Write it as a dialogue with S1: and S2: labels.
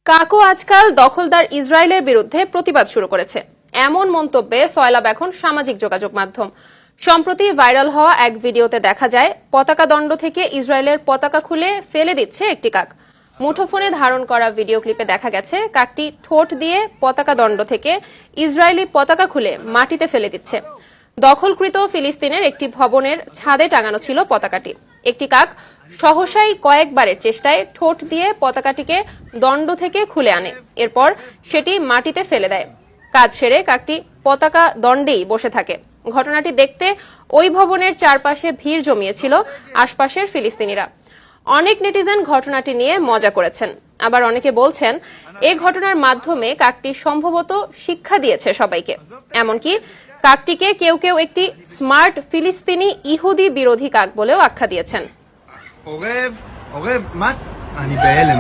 S1: কাকু আজকাল দখলদার ইসরায়েলের বিরুদ্ধে প্রতিবাদ শুরু করেছে। এমন মন্তব্যে সয়লাব এখন সামাজিক যোগাযোগ মাধ্যম। সম্প্রতি ভাইরাল হওয়া এক ভিডিওতে দেখা যায় পতাকা দণ্ড থেকে ইসরায়েলের পতাকা খুলে ফেলে দিচ্ছে একটি কাক। মুঠোফোনে ধারণ করা ভিডিও ক্লিপে দেখা গেছে কাকটি ঠোঁট দিয়ে পতাকা দণ্ড থেকে ইসরায়েলি পতাকা খুলে মাটিতে ফেলে দিচ্ছে। দখলকৃত ফিলিস্তিনের একটি ভবনের ছাদে টাঙানো ছিল পতাকাটি। একটি কাক সহসাই কয়েকবারের চেষ্টায় ঠোঁট দিয়ে পতাকাটিকে দণ্ড থেকে খুলে আনে, এরপর সেটি মাটিতে ফেলে দেয়। কাজ সেরে কাকটি পতাকা দণ্ডেই বসে থাকে। ঘটনাটি দেখতে ওই ভবনের চারপাশে ভিড় জমিয়েছিল আশপাশের ফিলিস্তিনিরা। অনেক নেটিজেন ঘটনাটি নিয়ে মজা করেছেন, আবার অনেকে বলছেন এই ঘটনার মাধ্যমে কাকটি সম্ভবত শিক্ষা দিয়েছে সবাইকে। এমনকি কাকটিকে কেউ কেউ একটি স্মার্ট ফিলিস্তিনি ইহুদি বিরোধী কাক বলেও আখ্যা দিয়েছেন।
S2: עורב, מה? אני בהלם.